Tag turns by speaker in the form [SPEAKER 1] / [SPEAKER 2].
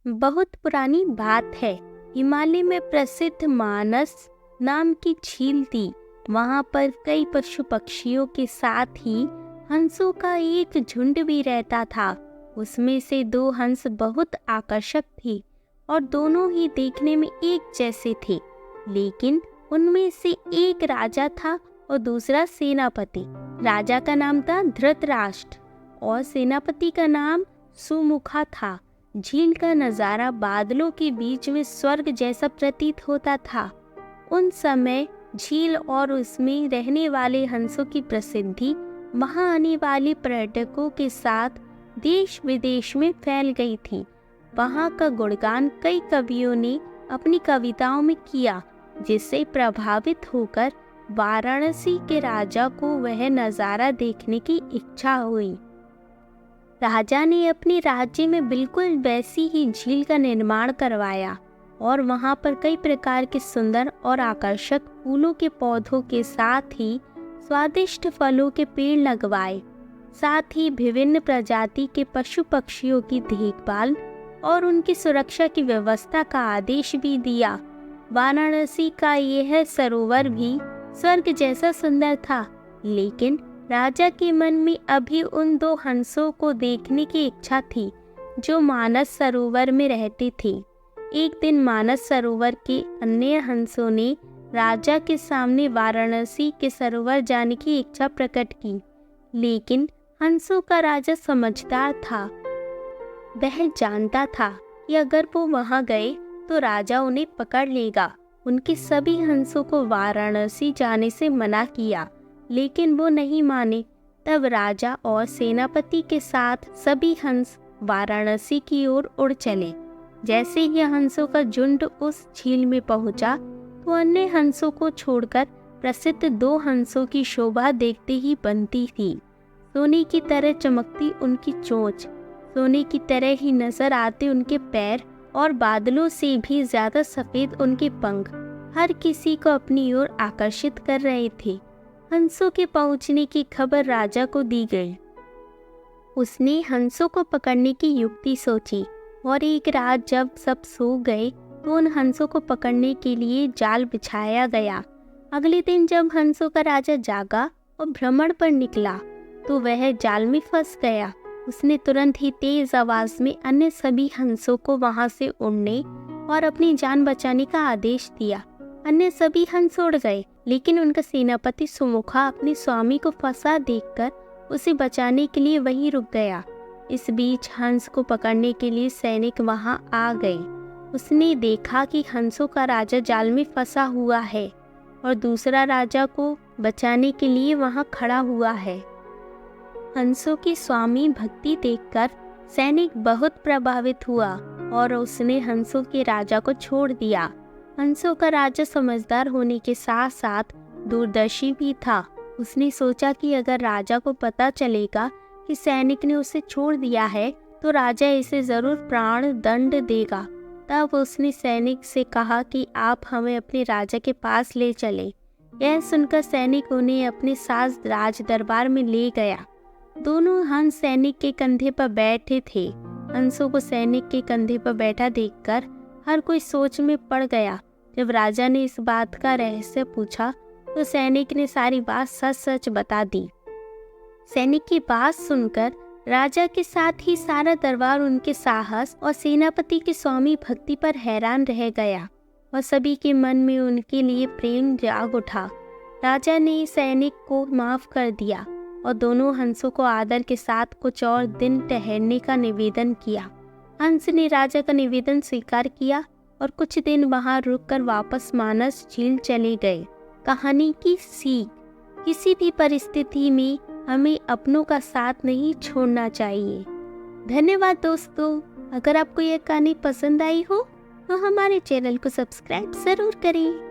[SPEAKER 1] बहुत पुरानी बात है। हिमालय में प्रसिद्ध मानस नाम की झील थी। वहाँ पर कई पशु पक्षियों के साथ ही हंसों का एक झुंड भी रहता था। उसमें से दो हंस बहुत आकर्षक थे और दोनों ही देखने में एक जैसे थे। लेकिन उनमें से एक राजा था और दूसरा सेनापति। राजा का नाम था धृतराष्ट्र और सेनापति का नाम सुमुखा था। झील का नज़ारा बादलों के बीच में स्वर्ग जैसा प्रतीत होता था। उन समय झील और उसमें रहने वाले हंसों की प्रसिद्धि वहां आने वाले पर्यटकों के साथ देश विदेश में फैल गई थी। वहां का गुणगान कई कवियों ने अपनी कविताओं में किया, जिससे प्रभावित होकर वाराणसी के राजा को वह नज़ारा देखने की इच्छा हुई। राजा ने अपने राज्य में बिल्कुल वैसी ही झील का निर्माण करवाया और वहां पर कई प्रकार के सुंदर और आकर्षक फूलों के पौधों के साथ ही स्वादिष्ट फलों के पेड़ लगवाए। साथ ही विभिन्न प्रजाति के पशु पक्षियों की देखभाल और उनकी सुरक्षा की व्यवस्था का आदेश भी दिया। वाराणसी का यह सरोवर भी स्वर्ग जैसा सुंदर था, लेकिन राजा के मन में अभी उन दो हंसों को देखने की इच्छा थी जो मानस सरोवर में रहते थे। एक दिन मानस सरोवर के अन्य हंसों ने राजा के सामने वाराणसी के सरोवर जाने की इच्छा प्रकट की, लेकिन हंसों का राजा समझदार था। वह जानता था कि अगर वो वहां गए तो राजा उन्हें पकड़ लेगा। उनके सभी हंसों को वाराणसी जाने से मना किया, लेकिन वो नहीं माने। तब राजा और सेनापति के साथ सभी हंस वाराणसी की ओर उड़ चले। जैसे ही हंसों का झुंड उस झील में पहुंचा तो अन्य हंसों को छोड़कर प्रसिद्ध दो हंसों की शोभा देखते ही बनती थी। सोने की तरह चमकती उनकी चोंच, सोने की तरह ही नजर आते उनके पैर और बादलों से भी ज्यादा सफेद उनके पंख हर किसी को अपनी ओर आकर्षित कर रहे थे। हंसों के पहुंचने की खबर राजा को दी गई। उसने हंसों को पकड़ने की युक्ति सोची और एक रात जब सब सो गए तो उन हंसों को पकड़ने के लिए जाल बिछाया गया। अगले दिन जब हंसों का राजा जागा और भ्रमण पर निकला तो वह जाल में फंस गया। उसने तुरंत ही तेज आवाज में अन्य सभी हंसों को वहां से उड़ने और अपनी जान बचाने का आदेश दिया। अन्य सभी हंस उड़ गए, लेकिन उनका सेनापति सुमुखा अपने स्वामी को फंसा देखकर उसे बचाने के लिए वहीं रुक गया। इस बीच हंस को पकड़ने के लिए सैनिक वहां आ गए। उसने देखा कि हंसों का राजा जाल में फंसा हुआ है और दूसरा राजा को बचाने के लिए वहां खड़ा हुआ है। हंसों की स्वामी भक्ति देखकर सैनिक बहुत प्रभावित हुआ और उसने हंसों के राजा को छोड़ दिया। हंसों का राजा समझदार होने के साथ साथ दूरदर्शी भी था। उसने सोचा कि अगर राजा को पता चलेगा कि सैनिक ने उसे छोड़ दिया है तो राजा इसे जरूर प्राण दंड देगा। तब उसने सैनिक से कहा कि आप हमें अपने राजा के पास ले चले। यह सुनकर सैनिक उन्हें अपने साथ राज दरबार में ले गया। दोनों हंस सैनिक के कंधे पर बैठे थे। हंसों को सैनिक के कंधे पर बैठा देखकर हर कोई सोच में पड़ गया। जब राजा ने इस बात का रहस्य पूछा तो सैनिक ने सारी बात सच सच बता दी। सैनिक की बात सुनकर राजा के साथ ही सारा दरबार उनके साहस और सेनापति की स्वामी भक्ति पर हैरान रह गया और सभी के मन में उनके लिए प्रेम जाग उठा। राजा ने सैनिक को माफ कर दिया और दोनों हंसों को आदर के साथ कुछ और दिन ठहरने का निवेदन किया। हंस ने राजा का निवेदन स्वीकार किया और कुछ दिन वहां रुककर वापस मानस झील चले गए। कहानी की सीख, किसी भी परिस्थिति में हमें अपनों का साथ नहीं छोड़ना चाहिए। धन्यवाद दोस्तों। अगर आपको यह कहानी पसंद आई हो तो हमारे चैनल को सब्सक्राइब जरूर करें।